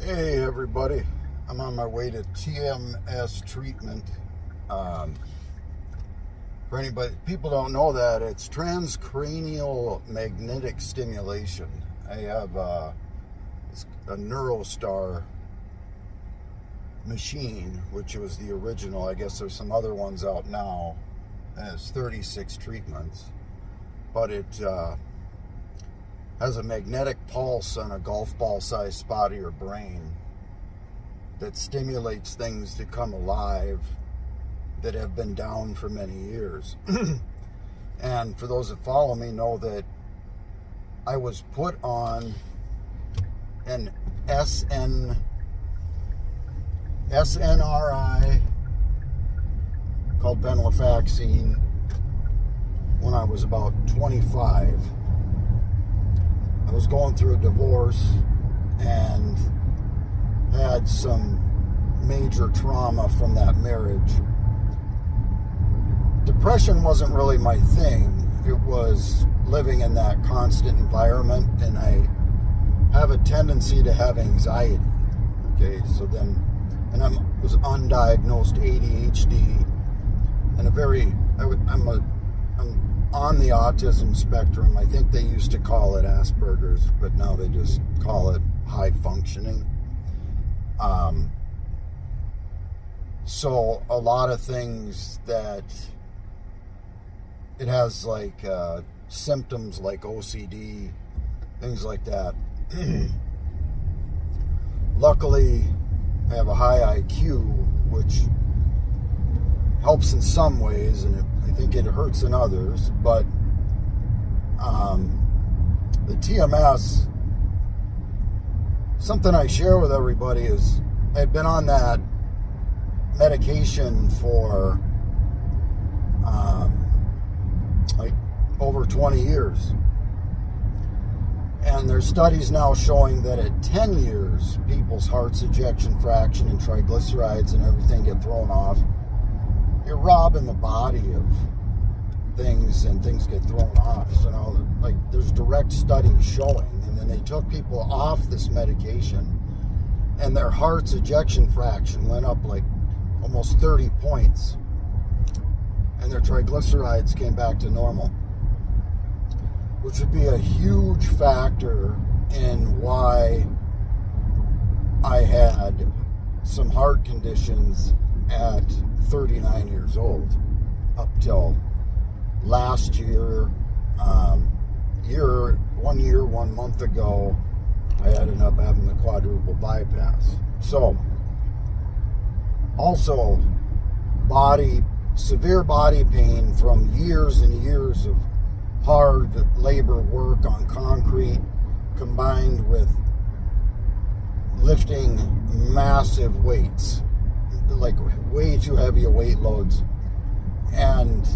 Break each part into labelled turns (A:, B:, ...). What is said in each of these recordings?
A: Hey everybody, I'm on my way to TMS treatment. Um, for anybody, people don't know that it's transcranial magnetic stimulation. I have a NeuroStar machine, which was the original. I guess there's some other ones out now, and it's 36 treatments, but it has a magnetic pulse on a golf ball sized spot of your brain that stimulates things to come alive that have been down for many years. And for those that follow me know that I was put on an SNRI called venlafaxine when I was about 25. I was going through a divorce and had some major trauma from that marriage. Depression wasn't really my thing. It was living in that constant environment, and I have a tendency to have anxiety. Okay, so then, and I was undiagnosed ADHD, and I'm on the autism spectrum. I think they used to call it Asperger's, but now they just call it high functioning. So a lot of things that it has, like symptoms like OCD, things like that. Luckily, I have a high IQ, which helps in some ways, and I think it hurts in others. But the TMS, something I share with everybody is I've been on that medication for like over 20 years. And there's studies now showing that at 10 years, people's heart's ejection fraction and triglycerides and everything get thrown off. You're robbing the body of things, and things get thrown off. So now, like, there's direct studies showing, and then they took people off this medication, and their heart's ejection fraction went up like almost 30 points, and their triglycerides came back to normal, which would be a huge factor in why I had some heart conditions at 39 years old up till last year. 1 month ago, I ended up having the quadruple bypass. So also severe body pain from years and years of hard labor work on concrete, combined with lifting massive weights, like way too heavy weight loads. And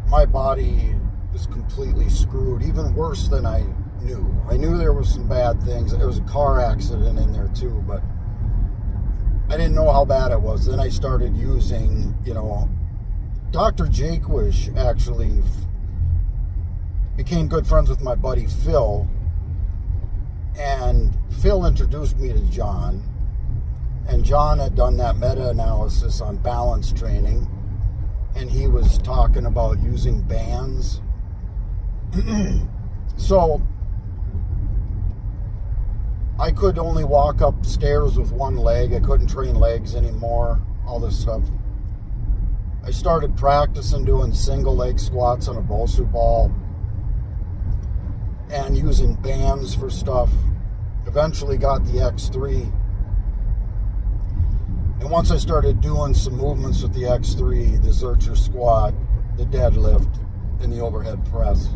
A: my body is completely screwed, even worse than I knew. I knew there was some bad things. There was a car accident in there too, but I didn't know how bad it was. Then I started using, Dr. Jakewish actually became good friends with my buddy Phil, and Phil introduced me to John, and John had done that meta-analysis on balance training, and he was talking about using bands. So I could only walk upstairs with one leg. I couldn't train legs anymore, all this stuff. I started practicing doing single leg squats on a Bosu ball and using bands for stuff. Eventually got the X3. And once I started doing some movements with the X3, the Zercher squat, the deadlift, and the overhead press,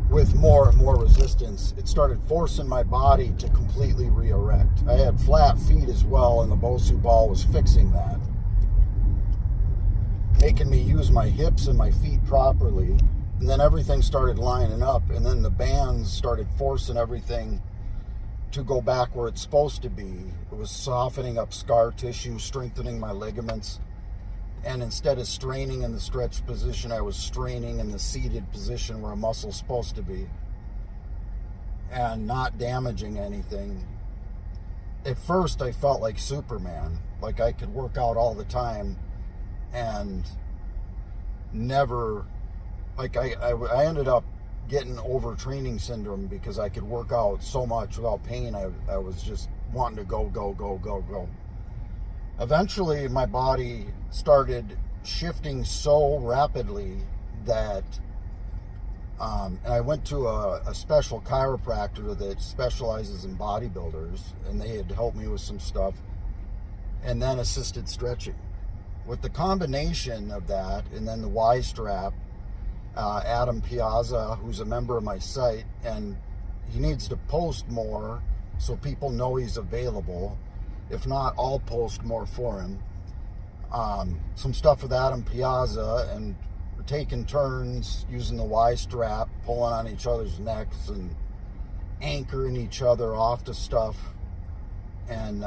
A: with more and more resistance, it started forcing my body to completely re-erect. I had flat feet as well, and the Bosu ball was fixing that, making me use my hips and my feet properly. And then everything started lining up, and then the bands started forcing everything to go back where it's supposed to be. It was softening up scar tissue, strengthening my ligaments, And instead of straining in the stretched position, I was straining in the seated position where a muscle's supposed to be. and not damaging anything. At first, I felt like Superman, like I could work out all the time and never, like I ended up getting overtraining syndrome because I could work out so much without pain. I was just wanting to go. Eventually, my body started shifting so rapidly that and I went to a special chiropractor that specializes in bodybuilders, and they had helped me with some stuff, and then assisted stretching. With the combination of that, and then the Y strap, Adam Piazza, who's a member of my site, and he needs to post more so people know he's available. If not, I'll post more for him. Some stuff with Adam Piazza, and we're taking turns using the Y strap, pulling on each other's necks and anchoring each other off to stuff. And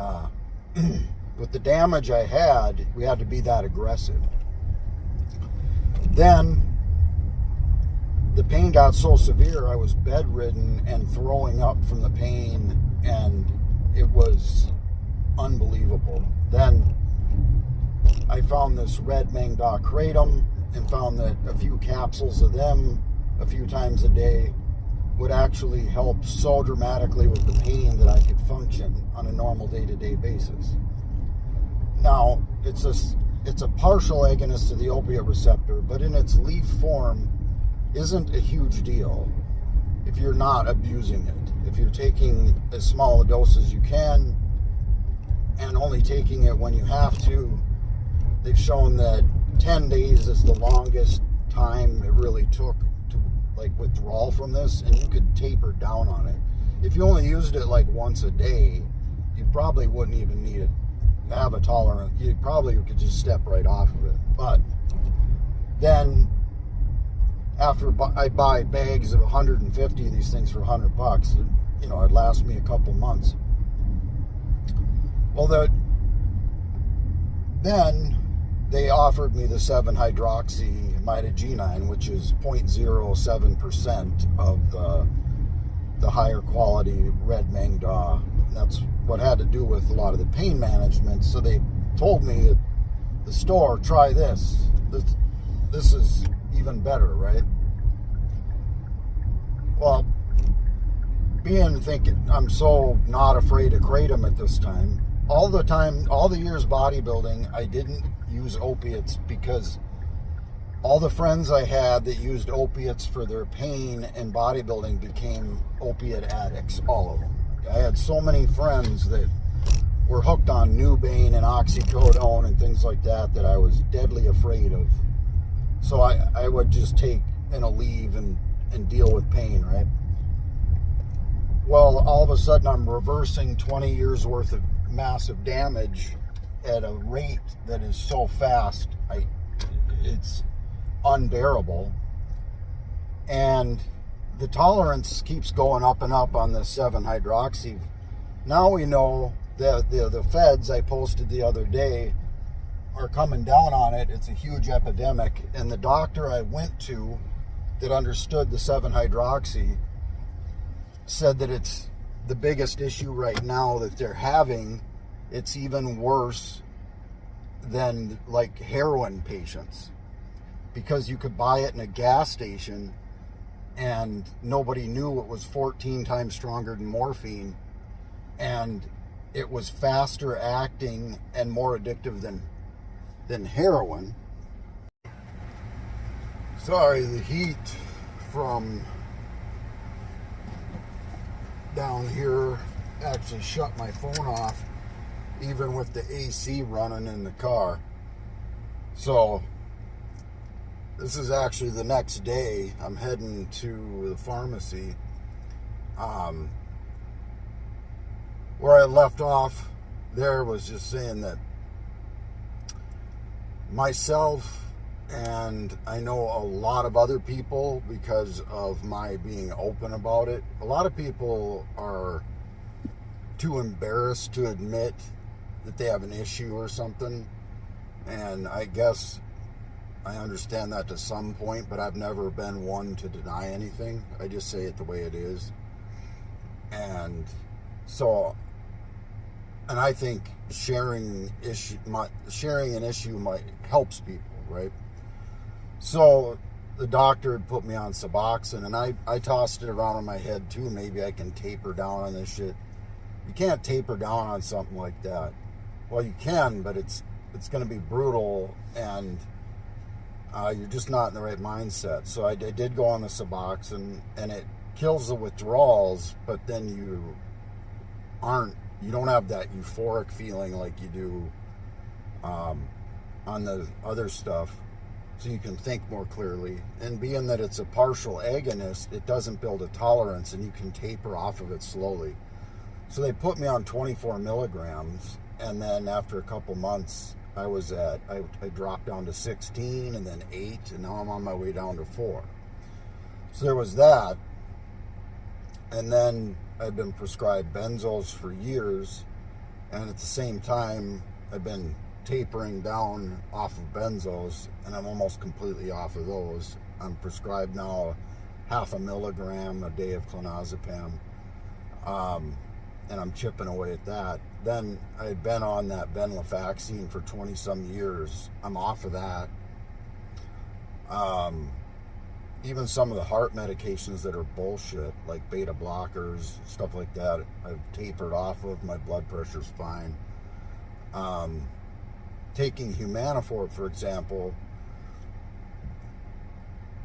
A: with the damage I had, we had to be that aggressive. Then the pain got so severe, I was bedridden and throwing up from the pain, and it was unbelievable. Then I found this red Mangda kratom and found that a few capsules of them a few times a day would actually help so dramatically with the pain that I could function on a normal day-to-day basis. Now, it's a partial agonist to the opiate receptor, but in its leaf form isn't a huge deal if you're not abusing it. If you're taking as small a dose as you can and only taking it when you have to, they've shown that 10 days is the longest time it really took to like withdrawal from this, and you could taper down on it. If you only used it like once a day, you probably wouldn't even need it. Have a tolerance, you probably could just step right off of it. But then after I buy bags of 150 of these things for $100, it'd last me a couple months. Well, then they offered me the 7-hydroxymetagenine, which is 0.07% of the higher quality red Mangda. That's what had to do with a lot of the pain management. So they told me at the store, try this. This is even better, right? Well, thinking I'm so not afraid of kratom at this time. All the years bodybuilding, I didn't use opiates because all the friends I had that used opiates for their pain and bodybuilding became opiate addicts, all of them. I had so many friends that were hooked on Nubane and oxycodone and things like that I was deadly afraid of. So I would just take an Aleve and deal with pain, right? Well, all of a sudden I'm reversing 20 years worth of massive damage at a rate that is so fast, it's unbearable. And the tolerance keeps going up and up on the 7-hydroxy. Now we know that the feds I posted the other day are coming down on it. It's a huge epidemic. And the doctor I went to that understood the 7-hydroxy said that it's the biggest issue right now that they're having. It's even worse than like heroin patients, because you could buy it in a gas station and nobody knew it was 14 times stronger than morphine, and it was faster acting and more addictive than heroin. Sorry, the heat from down here actually shut my phone off, even with the AC running in the car. So this is actually the next day. I'm heading to the pharmacy. Where I left off there was just saying that myself, and I know a lot of other people, because of my being open about it, a lot of people are too embarrassed to admit that they have an issue or something. And I guess I understand that to some point, but I've never been one to deny anything. I just say it the way it is. And so, and I think sharing an issue might helps people, right? So the doctor had put me on Suboxone, and I tossed it around in my head too. Maybe I can taper down on this shit. You can't taper down on something like that. Well, you can, but it's going to be brutal, and you're just not in the right mindset. So I did go on the Suboxone, and it kills the withdrawals, but then you don't have that euphoric feeling like you do on the other stuff. So you can think more clearly. And being that it's a partial agonist, it doesn't build a tolerance, and you can taper off of it slowly. So they put me on 24 milligrams, and then after a couple months, I dropped down to 16, and then 8, and now I'm on my way down to 4. So there was that. And then I've been prescribed benzos for years, and at the same time, I've been tapering down off of benzos, and I'm almost completely off of those. I'm prescribed now 0.5 milligram a day of clonazepam, and I'm chipping away at that. Then I had been on that venlafaxine for 20 some years. I'm off of that. Even some of the heart medications that are bullshit, like beta blockers, stuff like that, I've tapered off of. My blood pressure's fine. Taking Humanifor, for example,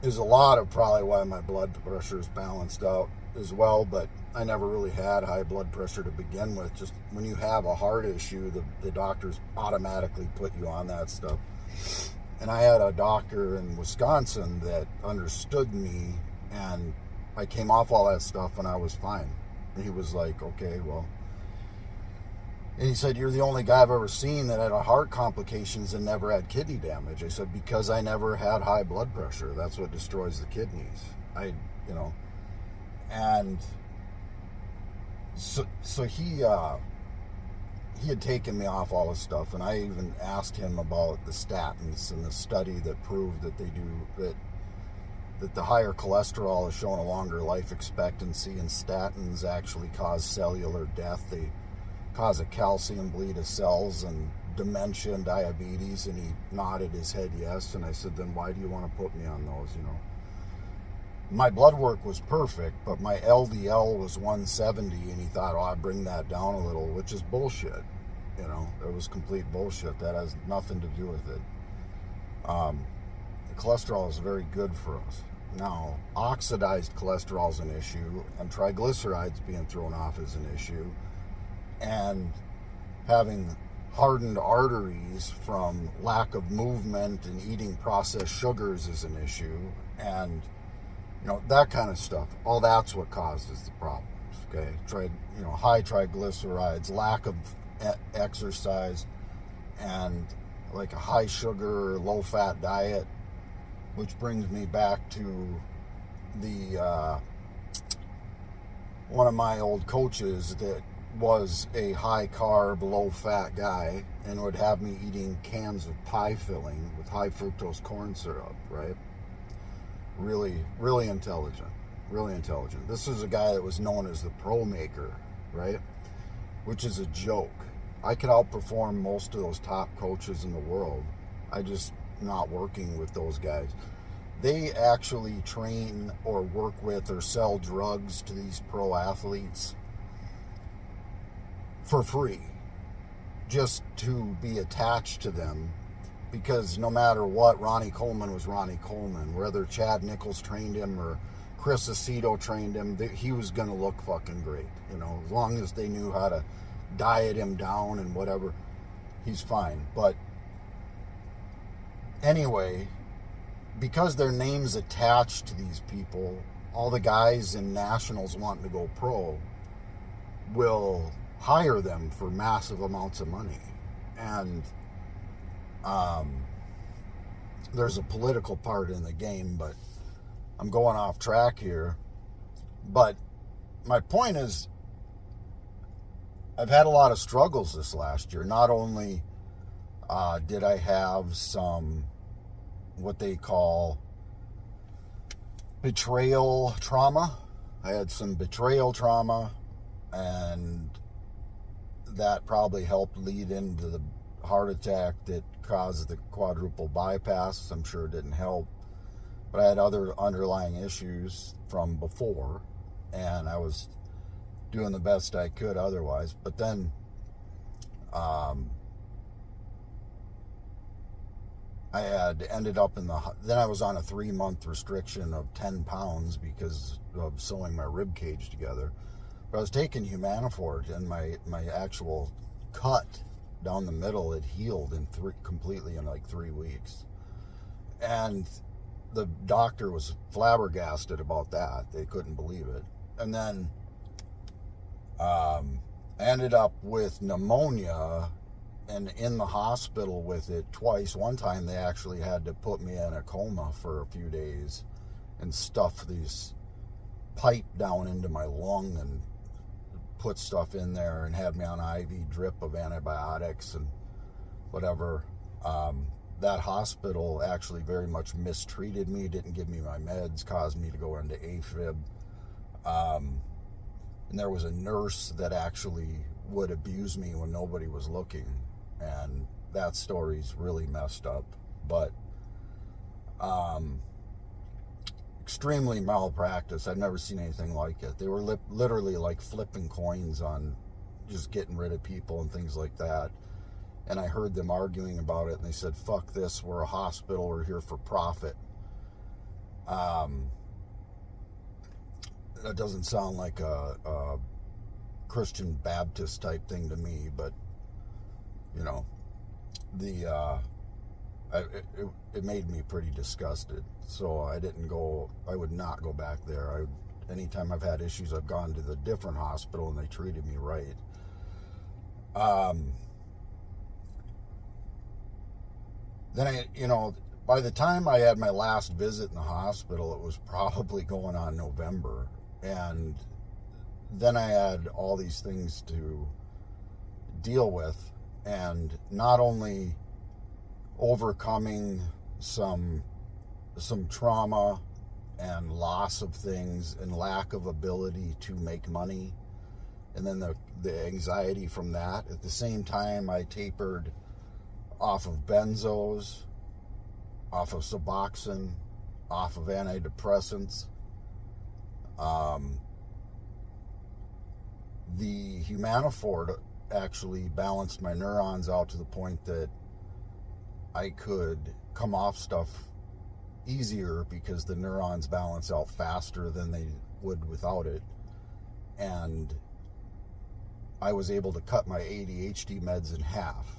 A: is a lot of probably why my blood pressure is balanced out as well, but I never really had high blood pressure to begin with. Just when you have a heart issue, the doctors automatically put you on that stuff. And I had a doctor in Wisconsin that understood me, and I came off all that stuff and I was fine. And he was like, okay, well. And he said, you're the only guy I've ever seen that had a heart complications and never had kidney damage. I said, because I never had high blood pressure. That's what destroys the kidneys. And so he had taken me off all this stuff, and I even asked him about the statins and the study that proved that that the higher cholesterol has shown a longer life expectancy, and statins actually cause cellular death. They cause a calcium bleed of cells and dementia and diabetes. And he nodded his head yes. And I said, then why do you want to put me on those? My blood work was perfect, but my LDL was 170, and he thought, oh, I'd bring that down a little, which is bullshit. It was complete bullshit. That has nothing to do with it. Cholesterol is very good for us. Now, oxidized cholesterol is an issue, and triglycerides being thrown off is an issue, and having hardened arteries from lack of movement and eating processed sugars is an issue, and that kind of stuff. All that's what causes the problems. Okay, high triglycerides, lack of exercise, and like a high sugar, low fat diet, which brings me back to the one of my old coaches that was a high carb, low fat guy, and would have me eating cans of pie filling with high fructose corn syrup, right? Really, really intelligent. Really intelligent. This is a guy that was known as the pro maker, right? Which is a joke. I could outperform most of those top coaches in the world. I just not working with those guys. They actually train or work with or sell drugs to these pro athletes for free, just to be attached to them. Because no matter what, Ronnie Coleman was Ronnie Coleman. Whether Chad Nichols trained him or Chris Aceto trained him, he was going to look fucking great. As long as they knew how to diet him down and whatever, he's fine. But anyway, because their name's attached to these people, all the guys in nationals wanting to go pro will hire them for massive amounts of money. And there's a political part in the game, but I'm going off track here. But my point is, I've had a lot of struggles this last year. Not only did I have some, what they call betrayal trauma. I had some betrayal trauma. and that probably helped lead into the heart attack that caused the quadruple bypass. I'm sure it didn't help, but I had other underlying issues from before, and I was doing the best I could otherwise. But then I had ended up then I was on a 3-month restriction of 10 pounds because of sewing my rib cage together. But I was taking Humanifort, and my actual cut down the middle had healed completely in like 3 weeks. And the doctor was flabbergasted about that. They couldn't believe it. And then I ended up with pneumonia and in the hospital with it twice. One time they actually had to put me in a coma for a few days and stuff these pipe down into my lung and put stuff in there and had me on an IV drip of antibiotics and whatever. That hospital actually very much mistreated me, didn't give me my meds, caused me to go into AFib. And there was a nurse that actually would abuse me when nobody was looking. And that story's really messed up. But extremely malpractice. I've never seen anything like it. They were literally like flipping coins on just getting rid of people and things like that. And I heard them arguing about it, and they said, fuck this, we're a hospital, we're here for profit. That doesn't sound like a Christian Baptist type thing to me, but, you know, it made me pretty disgusted. So I would not go back there. Anytime I've had issues, I've gone to the different hospital, and they treated me right. Then by the time I had my last visit in the hospital, it was probably going on November. And then I had all these things to deal with, and not only overcoming some trauma and loss of things and lack of ability to make money, and then the anxiety from that. At the same time, I tapered off of benzos, off of Suboxone, off of antidepressants. The Humanifort actually balanced my neurons out to the point that I could come off stuff easier because the neurons balance out faster than they would without it. And I was able to cut my ADHD meds in half.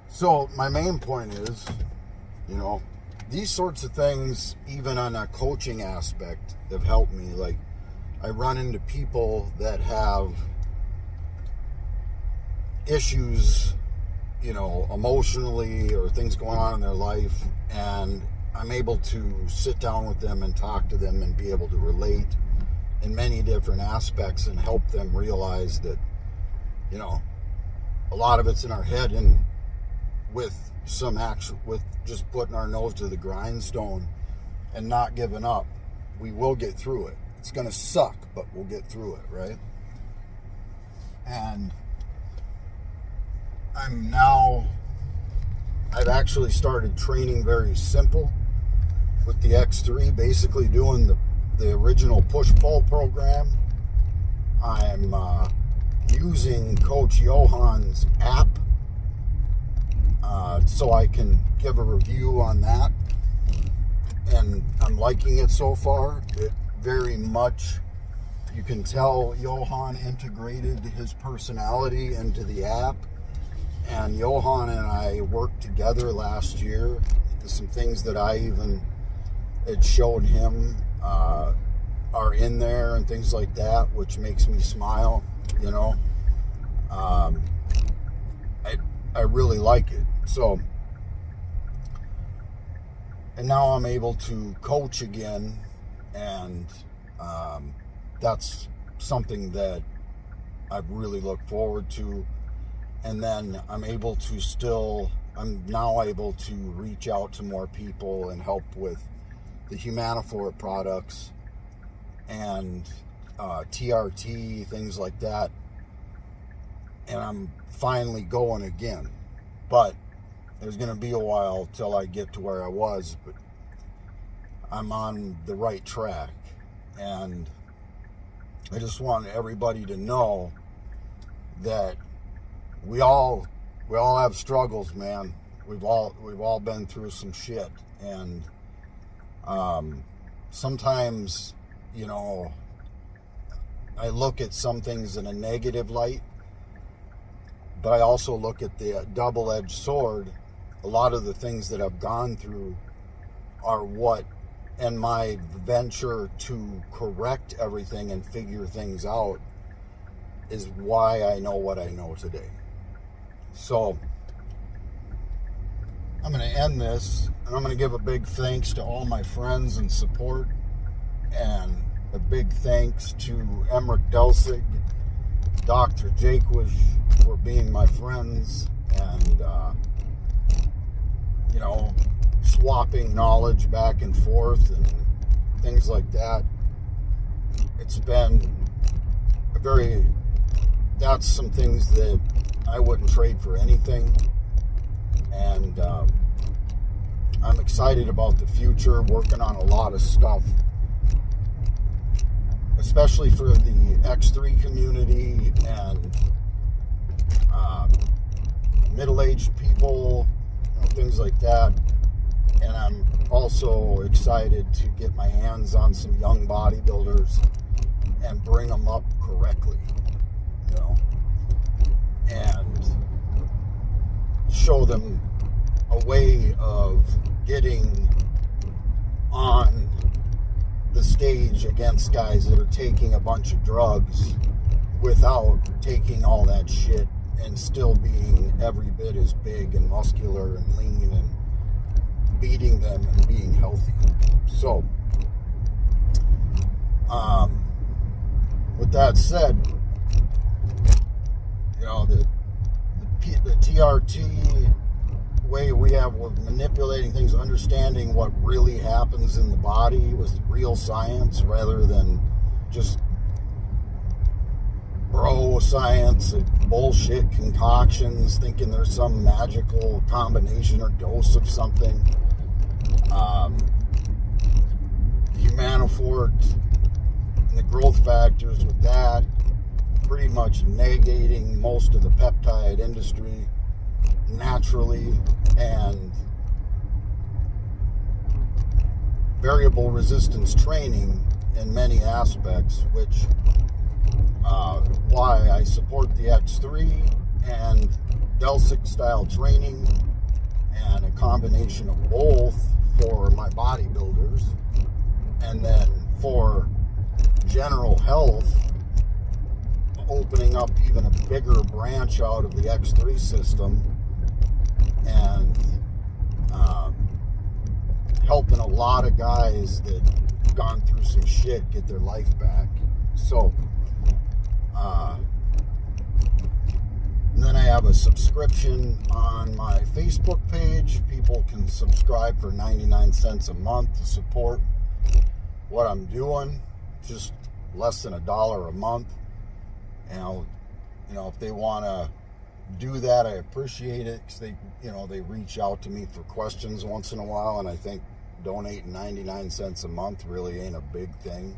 A: So my main point is, these sorts of things, even on a coaching aspect, have helped me. Like, I run into people that have issues, emotionally, or things going on in their life, and I'm able to sit down with them and talk to them and be able to relate in many different aspects and help them realize that, a lot of it's in our head, and with just putting our nose to the grindstone and not giving up, we will get through it. It's going to suck, but we'll get through it, right? And I've actually started training very simple with the X3, basically doing the original push-pull program. I'm using Coach Johan's app so I can give a review on that, and I'm liking it so far. It very much, you can tell Johan integrated his personality into the app, and Johan and I worked together last year. Some things that I even had showed him are in there and things like that, which makes me smile. I really like it. So, and now I'm able to coach again, and that's something that I've really looked forward to. And then I'm able to still I'm now able to reach out to more people and help with the Humanifor products and TRT, things like that. And I'm finally going again. But there's going to be a while till I get to where I was, but I'm on the right track. And I just want everybody to know that we all have struggles, man. We've all been through some shit, and sometimes, you know, I look at some things in a negative light, but I also look at the double-edged sword. A lot of the things that I've gone through are what, and my venture to correct everything and figure things out is why I know what I know today. So I'm going to end this, and I'm going to give a big thanks to all my friends and support, and a big thanks to Emmerich Delsig, Dr. Jaquish for being my friends, and you know, swapping knowledge back and forth and things like that. It's been that's some things that I wouldn't trade for anything. And I'm excited about the future, working on a lot of stuff, especially for the X3 community and middle-aged people, you know, things like that. And I'm also excited to get my hands on some young bodybuilders and bring them up correctly, you know, and show them a way of getting on the stage against guys that are taking a bunch of drugs without taking all that shit and still being every bit as big and muscular and lean and beating them and being healthy. So, with that said, you know, the TRT way we have with manipulating things, understanding what really happens in the body with real science rather than just bro science and bullshit concoctions, thinking there's some magical combination or dose of something. Humanifor and the growth factors with that, pretty much negating most of the peptide industry naturally, and variable resistance training in many aspects, which why I support the X3 and Delsig style training and a combination of both for my bodybuilders, and then for general health, opening up even a bigger branch out of the X3 system and helping a lot of guys that have gone through some shit get their life back. So and then I have a subscription on my Facebook page. People can subscribe for 99 cents a month to support what I'm doing, just less than $1 a month. And you know, if they want to do that, I appreciate it, because they reach out to me for questions once in a while, and I think donating 99 cents a month really ain't a big thing.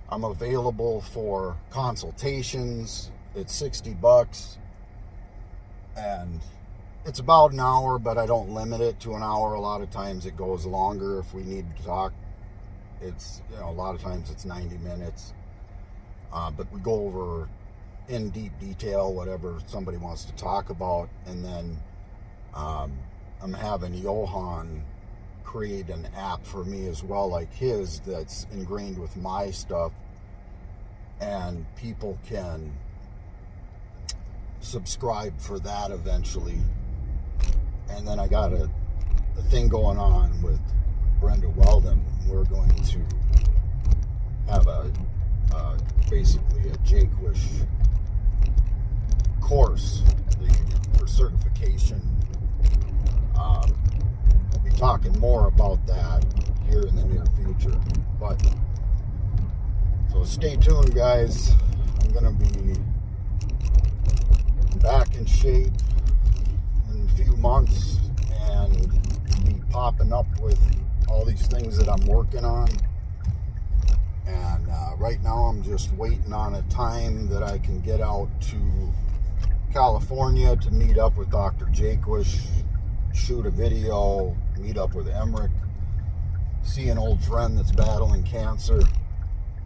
A: I'm available for consultations. It's $60, and it's about an hour, but I don't limit it to an hour. A lot of times it goes longer if we need to talk. It's, you know, a lot of times it's 90 minutes, but we go over in deep detail whatever somebody wants to talk about. And then I'm having Johan create an app for me as well, like his, that's ingrained with my stuff, and people can subscribe for that eventually. And then I got a thing going on with Brenda Weldon. We're going to have basically a Jaquish course that you can get for certification I'll be talking more about that here in the near future. But so stay tuned, guys. I'm gonna be back in shape in a few months and be popping up with all these things that I'm working on. And right now I'm just waiting on a time that I can get out to California to meet up with Dr. Jaquish, shoot a video, meet up with Emmerich, see an old friend that's battling cancer,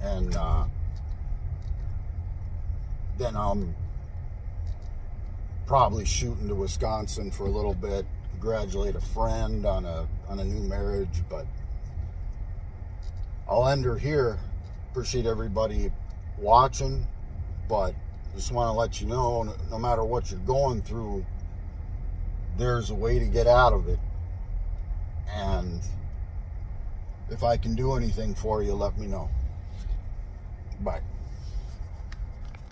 A: and then I'm probably shooting to Wisconsin for a little bit, congratulate a friend on a new marriage. But I'll end her here. Appreciate everybody watching, but just want to let you know, no matter what you're going through, there's a way to get out of it. And if I can do anything for you, let me know. Bye.